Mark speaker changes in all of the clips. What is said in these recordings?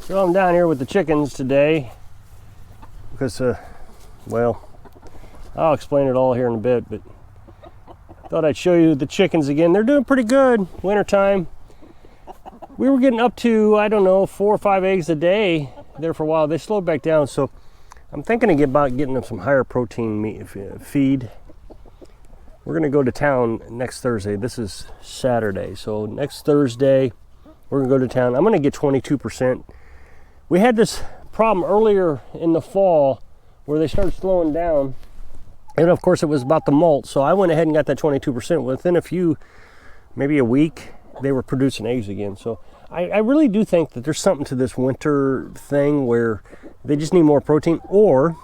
Speaker 1: So I'm down here with the chickens today because, well, I'll explain it all here in a bit, but thought I'd show you the chickens again. They're doing pretty good. Wintertime. We were getting up to, I don't know, 4 or 5 eggs a day there for a while. They slowed back down, so I'm thinking about getting them some higher protein meat feed. We're going to go to town next Thursday. This is Saturday, so next Thursday we're going to go to town. I'm going to get 22%. We had this problem earlier in the fall where they started slowing down, and of course it was about the molt, so I went ahead and got that 22%. Within maybe a week, they were producing eggs again. So I really do think that there's something to this winter thing where they just need more protein, or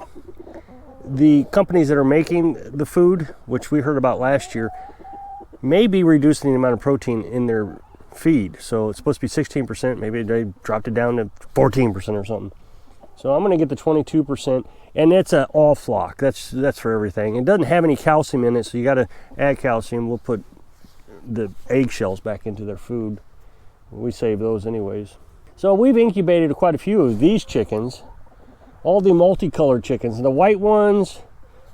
Speaker 1: the companies that are making the food, which we heard about last year, may be reducing the amount of protein in their feed. So it's supposed to be 16%, maybe they dropped it down to 14% or something. So I'm going to get the 22%, and it's an all flock. That's for everything. It doesn't have any calcium in it, so you got to add calcium. We'll put the eggshells back into their food. We save those anyways. So we've incubated quite a few of these chickens, all the multicolored chickens. The white ones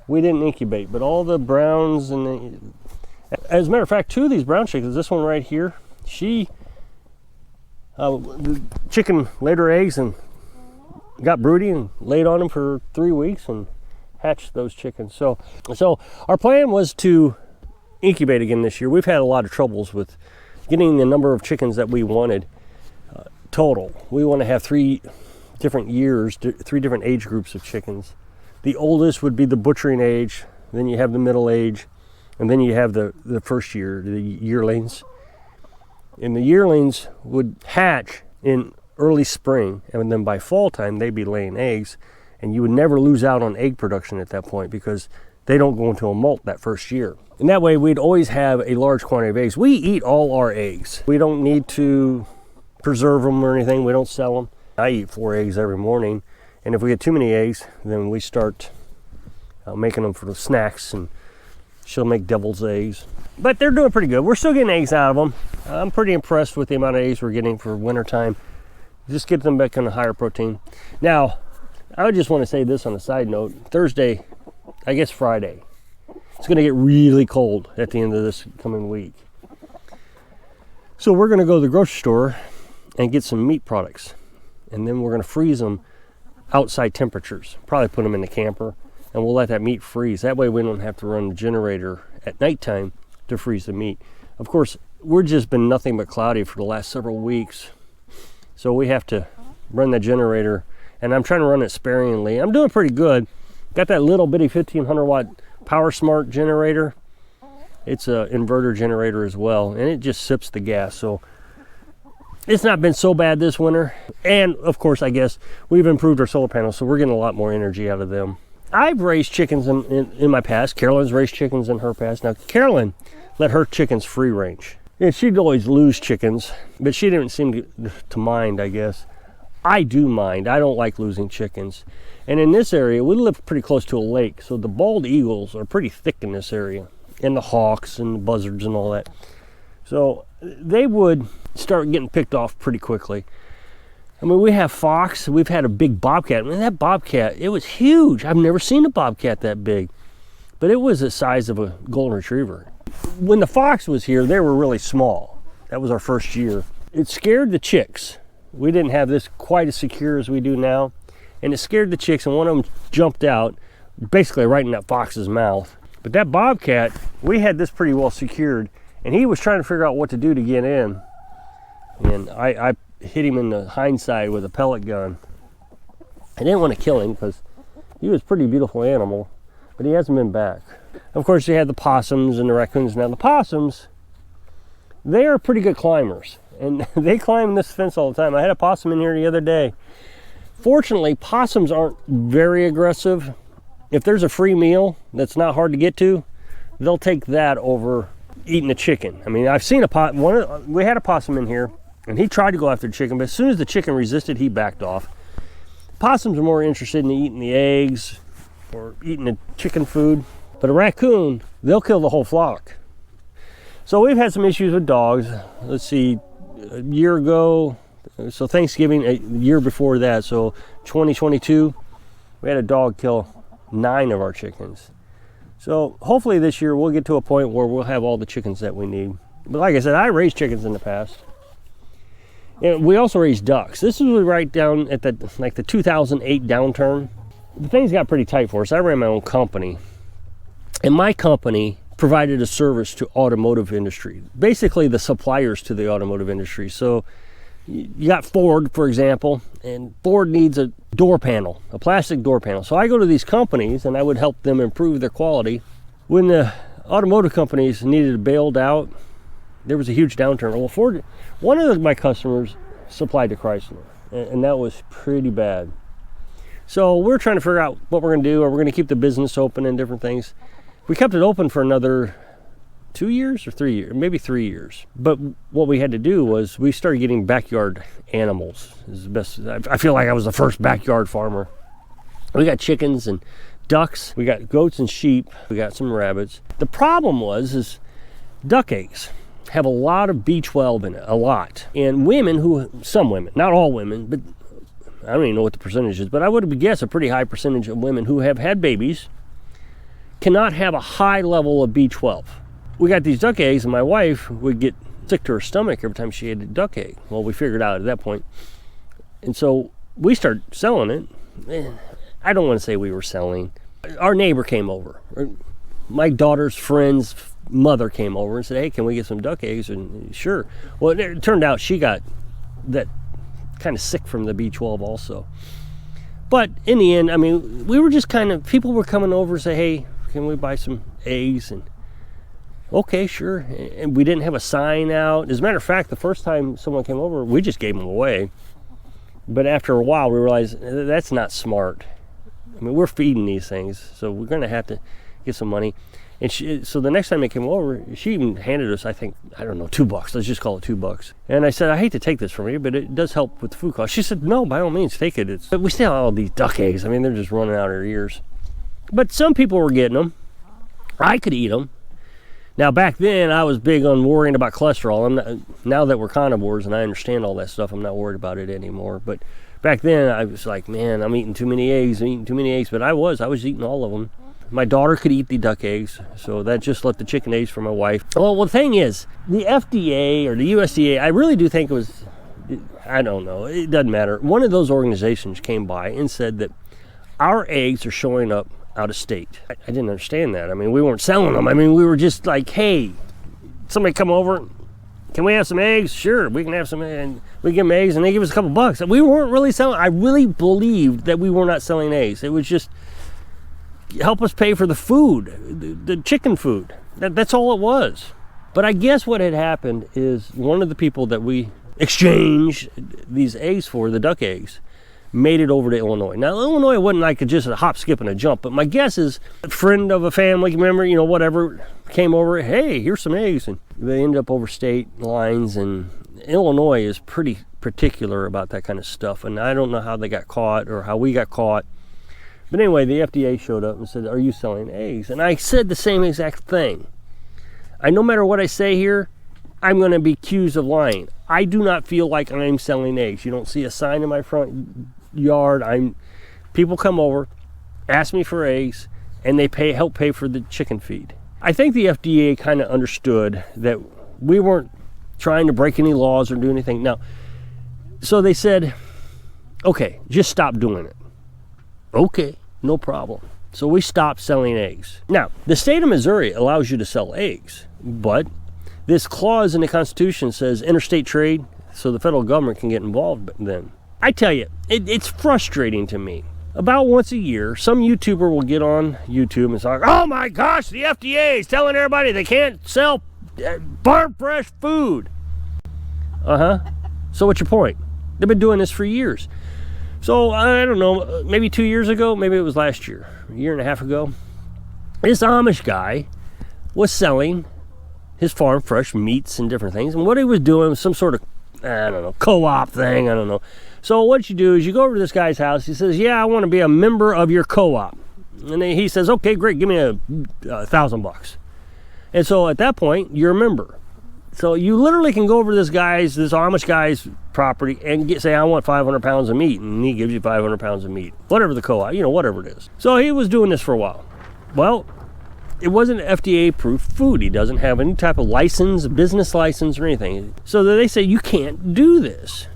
Speaker 1: we didn't incubate, but all the browns and as a matter of fact, 2 of these brown chickens, this one right here, the chicken laid her eggs and got broody and laid on them for 3 weeks and hatched those chickens. So our plan was to incubate again this year. We've had a lot of troubles with getting the number of chickens that we wanted total. We want to have 3 different years, 3 different age groups of chickens. The oldest would be the butchering age, then you have the middle age, and then you have the first year, the yearlings. And the yearlings would hatch in early spring, and then by fall time they'd be laying eggs, and you would never lose out on egg production at that point because they don't go into a molt that first year. And that way we'd always have a large quantity of eggs. We eat all our eggs. We don't need to preserve them or anything. We don't sell them. I eat 4 eggs every morning, and if we get too many eggs, then we start making them for the snacks, and she'll make devil's eggs. But they're doing pretty good. We're still getting eggs out of them. I'm pretty impressed with the amount of eggs we're getting for wintertime. Just get them back on a higher protein. Now, I just want to say this on a side note. Thursday, I guess Friday, it's going to get really cold at the end of this coming week. So we're going to go to the grocery store and get some meat products. And then we're going to freeze them outside temperatures. Probably put them in the camper, and we'll let that meat freeze. That way we don't have to run the generator at nighttime to freeze the meat. Of course, we're just been nothing but cloudy for the last several weeks. So we have to run the generator, and I'm trying to run it sparingly. I'm doing pretty good. Got that little bitty 1500 watt Power Smart generator. It's an inverter generator as well, and it just sips the gas. So it's not been so bad this winter. And of course, I guess we've improved our solar panels, so we're getting a lot more energy out of them. I've raised chickens in my past. Carolyn's raised chickens in her past. Now, Carolyn let her chickens free range. And she'd always lose chickens, but she didn't seem to mind, I guess. I do mind. I don't like losing chickens. And in this area, we live pretty close to a lake, so the bald eagles are pretty thick in this area, and the hawks and the buzzards and all that. So they would start getting picked off pretty quickly. I mean, we have fox. We've had a big bobcat. I mean, that bobcat, it was huge. I've never seen a bobcat that big, but it was the size of a golden retriever. When the fox was here, they were really small. That was our first year. It scared the chicks. We didn't have this quite as secure as we do now, and it scared the chicks, and one of them jumped out, basically right in that fox's mouth. But that bobcat, we had this pretty well secured, and he was trying to figure out what to do to get in, and I hit him in the hindside with a pellet gun. I didn't want to kill him because he was a pretty beautiful animal, but he hasn't been back. Of course, you had the possums and the raccoons. Now, the possums, they are pretty good climbers, and they climb this fence all the time. I had a possum in here the other day. Fortunately, possums aren't very aggressive. If there's a free meal that's not hard to get to, they'll take that over eating a chicken. I mean, I've seen we had a possum in here, and he tried to go after the chicken, but as soon as the chicken resisted, he backed off. Possums are more interested in eating the eggs or eating the chicken food. But a raccoon, they'll kill the whole flock. So we've had some issues with dogs. Let's see, a year ago, So Thanksgiving, a year before that, so 2022, we had a dog kill 9 of our chickens. So hopefully this year we'll get to a point where we'll have all the chickens that we need. But like I said, I raised chickens in the past. And we also raised ducks. This was right down at the 2008 downturn. The things got pretty tight for us. I ran my own company. And my company provided a service to automotive industry. Basically the suppliers to the automotive industry. So you got Ford, for example, and Ford needs a door panel, a plastic door panel. So I go to these companies and I would help them improve their quality. When the automotive companies needed it bailed out, there was a huge downturn. Well, Ford, one of my customers supplied to Chrysler, and that was pretty bad. So we're trying to figure out what we're going to do. Are we going to keep the business open and different things? We kept it open for another 2 years or 3 years, maybe 3 years. But what we had to do was we started getting backyard animals. Is the best. I feel like I was the first backyard farmer. We got chickens and ducks. We got goats and sheep. We got some rabbits. The problem is duck eggs have a lot of B12 in it, a lot. And some women, not all women, but I don't even know what the percentage is, but I would guess a pretty high percentage of women who have had babies cannot have a high level of B12. We got these duck eggs, and my wife would get sick to her stomach every time she ate a duck egg. Well, we figured out at that point. And so we started selling it. I don't want to say we were selling. Our neighbor came over. My daughter's friend's mother came over and said, hey, can we get some duck eggs? And sure. Well, it turned out she got that kind of sick from the B12 also. But in the end, I mean, we were just people were coming over and say, hey, can we buy some eggs? And okay, sure. And we didn't have a sign out. As a matter of fact, the first time someone came over, we just gave them away. But after a while, we realized that's not smart. I mean, we're feeding these things, so we're going to have to get some money. And so the next time they came over, she even handed us, $2. Let's just call it $2. And I said, I hate to take this from you, but it does help with the food cost. She said, no, by all means, take it. But we still have all these duck eggs. I mean, they're just running out of our ears. But some people were getting them. I could eat them. Now, back then, I was big on worrying about cholesterol. Now that we're carnivores and I understand all that stuff, I'm not worried about it anymore. But back then, I was like, man, I'm eating too many eggs. But I was eating all of them. My daughter could eat the duck eggs, so that just left the chicken eggs for my wife. Well, the thing is, the FDA or the USDA, I really do think it was, I don't know, it doesn't matter. One of those organizations came by and said that our eggs are showing up out of state. I didn't understand that. I mean, we weren't selling them. I mean, we were just like, hey, somebody come over, can we have some eggs? Sure, we can have some, and we give them eggs, and they give us a couple bucks. We weren't really selling. I really believed that we were not selling eggs. It was just help us pay for the food, the chicken food. That's all it was. But I guess what had happened is one of the people that we exchanged these eggs for, the duck eggs, made it over to Illinois. Now, Illinois wasn't like just a hop, skip, and a jump, but my guess is a friend of a family member, whatever, came over, hey, here's some eggs. And they ended up over state lines, and Illinois is pretty particular about that kind of stuff. And I don't know how they got caught or how we got caught. But anyway, the FDA showed up and said, are you selling eggs? And I said the same exact thing. No matter what I say here, I'm going to be accused of lying. I do not feel like I'm selling eggs. You don't see a sign in my front yard. People come over, ask me for eggs, and they help pay for the chicken feed. I think the FDA kind of understood that we weren't trying to break any laws or do anything. Now, so they said, okay, just stop doing it. Okay, no problem. So we stopped selling eggs. Now, the state of Missouri allows you to sell eggs, but this clause in the Constitution says interstate trade, so the federal government can get involved then. I tell you, it's frustrating to me. About once a year, some YouTuber will get on YouTube and say, oh my gosh, the FDA is telling everybody they can't sell farm fresh food. So what's your point? They've been doing this for years. So, I don't know, maybe 2 years ago, maybe it was last year, a year and a half ago, this Amish guy was selling his farm fresh meats and different things. And what he was doing was some sort of, co-op thing, I don't know. So what you do is you go over to this guy's house. He says, yeah, I want to be a member of your co-op. And then he says, okay, great, give me $1,000 bucks. And so at that point, you're a member. So you literally can go over to this Amish guy's property and say, I want 500 pounds of meat, and he gives you 500 pounds of meat, whatever the co-op, whatever it is. So he was doing this for a while. Well, it wasn't FDA-approved food. He doesn't have any type of license, business license or anything. So they say, you can't do this.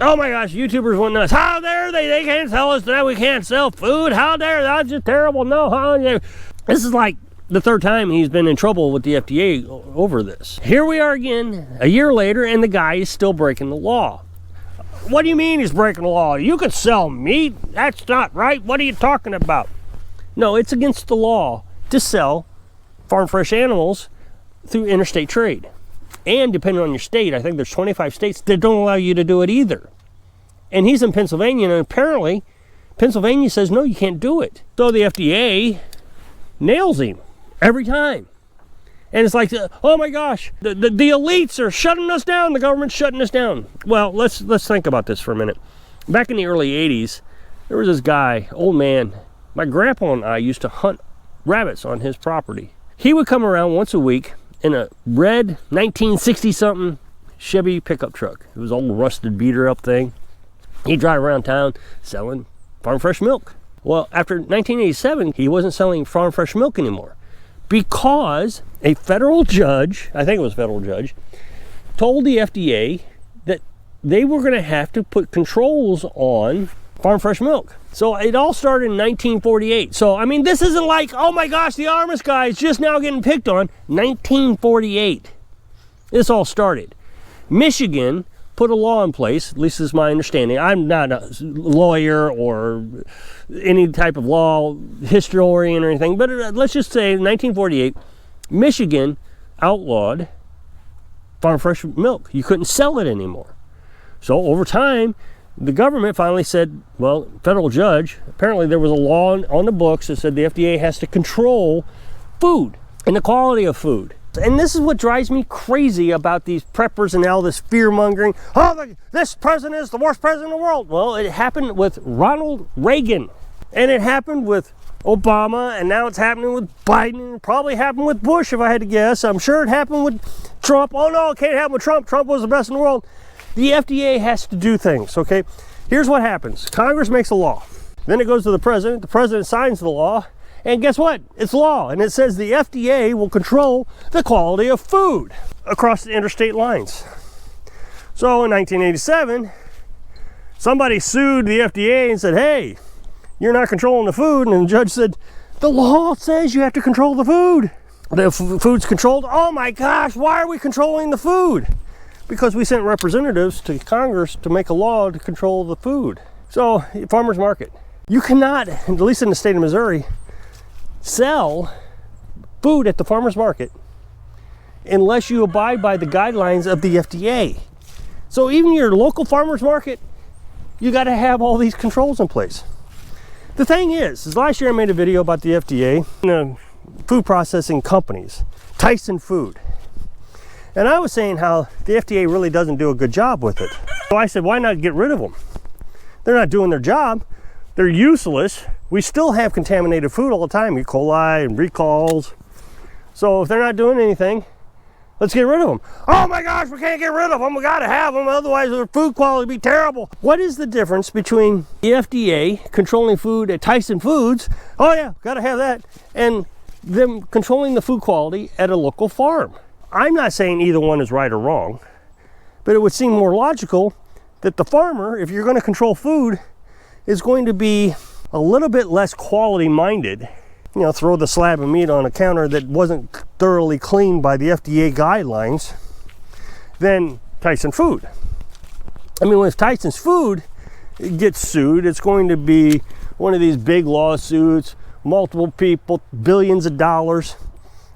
Speaker 1: Oh my gosh, YouTubers went nuts. How dare they can't tell us that we can't sell food. How dare, that's just terrible. No, how dare. This is like the third time he's been in trouble with the FDA over this. Here we are again, a year later, and the guy is still breaking the law. What do you mean he's breaking the law? You could sell meat? That's not right. What are you talking about? No, it's against the law to sell farm fresh animals through interstate trade. And depending on your state, I think there's 25 states that don't allow you to do it either. And he's in Pennsylvania, and apparently Pennsylvania says, no, you can't do it. So the FDA nails him every time. And it's like, oh my gosh, the elites are shutting us down. The government's shutting us down. Well, let's think about this for a minute. Back in the early 80s, there was this guy, old man. My grandpa and I used to hunt rabbits on his property. He would come around once a week in a red 1960-something Chevy pickup truck. It was an old rusted beater-up thing. He'd drive around town selling farm fresh milk. Well, after 1987, he wasn't selling farm fresh milk anymore because a federal judge, I think it was a federal judge, told the FDA that they were going to have to put controls on farm fresh milk. So it all started in 1948. So, I mean, this isn't like, oh my gosh, the Amish guy is just now getting picked on. 1948. This all started. Michigan put a law in place, at least this is my understanding. I'm not a lawyer or any type of law historian or anything, but let's just say in 1948, Michigan outlawed farm fresh milk. You couldn't sell it anymore. So over time, the government finally said, well, federal judge, apparently there was a law on the books that said the FDA has to control food and the quality of food. And this is what drives me crazy about these preppers and all this fear-mongering. Oh, this president is the worst president in the world. Well, it happened with Ronald Reagan, and it happened with Obama, and now it's happening with Biden. It probably happened with Bush, if I had to guess. I'm sure it happened with Trump. Oh, no, it can't happen with Trump. Trump was the best in the world. The FDA has to do things, okay? Here's what happens. Congress makes a law. Then it goes to the president. The president signs the law. And guess what? It's law. And it says the FDA will control the quality of food across the interstate lines. So in 1987, somebody sued the FDA and said, hey, you're not controlling the food. And the judge said, the law says you have to control the food. The food's controlled. Oh my gosh, why are we controlling the food? Because we sent representatives to Congress to make a law to control the food. So, farmer's market. You cannot, at least in the state of Missouri, sell food at the farmer's market unless you abide by the guidelines of the FDA. So even your local farmer's market, you got to have all these controls in place. The thing is last year I made a video about the FDA and the food processing companies, Tyson Food. And I was saying how the FDA really doesn't do a good job with it. So I said, why not get rid of them? They're not doing their job. They're useless. We still have contaminated food all the time, E. coli and recalls. So if they're not doing anything, let's get rid of them. Oh my gosh, we can't get rid of them. We got to have them, otherwise their food quality will be terrible. What is the difference between the FDA controlling food at Tyson Foods, oh yeah, got to have that, and them controlling the food quality at a local farm? I'm not saying either one is right or wrong, but it would seem more logical that the farmer, if you're going to control food, is going to be a little bit less quality minded. You know, throw the slab of meat on a counter that wasn't thoroughly cleaned by the FDA guidelines than Tyson Food. I mean, when Tyson's Food gets sued, it's going to be one of these big lawsuits, multiple people, billions of dollars.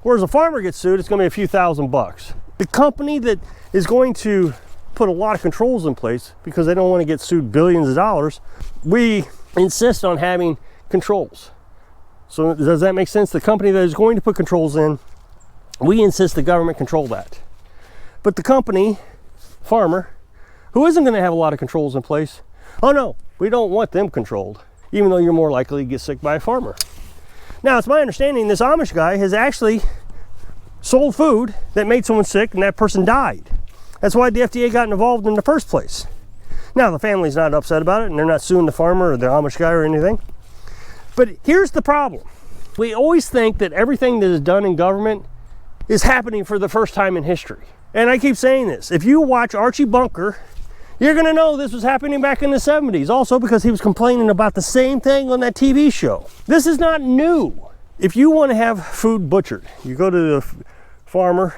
Speaker 1: Whereas a farmer gets sued, it's going to be a few $1,000s. The company that is going to put a lot of controls in place because they don't want to get sued billions of dollars, we insist on having controls. So does that make sense? The company that is going to put controls in, we insist the government control that. But the company, farmer, who isn't going to have a lot of controls in place, oh no, we don't want them controlled, even though you're more likely to get sick by a farmer. Now, it's my understanding this Amish guy has actually sold food that made someone sick and that person died. That's why the FDA got involved in the first place. Now, the family's not upset about it and they're not suing the farmer or the Amish guy or anything. But here's the problem. We always think that everything that is done in government is happening for the first time in history. And I keep saying this. If you watch Archie Bunker, you're going to know this was happening back in the 70s. Also because he was complaining about the same thing on that TV show. This is not new. If you want to have food butchered, you go to the farmer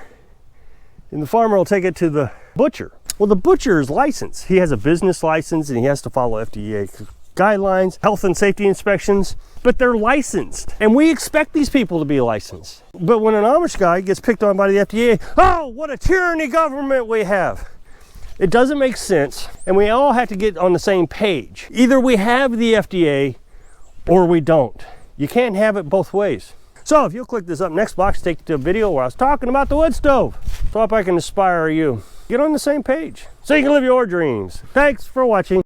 Speaker 1: and the farmer will take it to the butcher. Well, the butcher is licensed. He has a business license and he has to follow FDA guidelines, health and safety inspections, but they're licensed. And we expect these people to be licensed. But when an Amish guy gets picked on by the FDA, oh, what a tyranny government we have. It doesn't make sense, and we all have to get on the same page. Either we have the FDA or we don't. You can't have it both ways. So if you'll click this up next box, take you to a video where I was talking about the wood stove. So I hope I can inspire you. Get on the same page so you can live your dreams. Thanks for watching.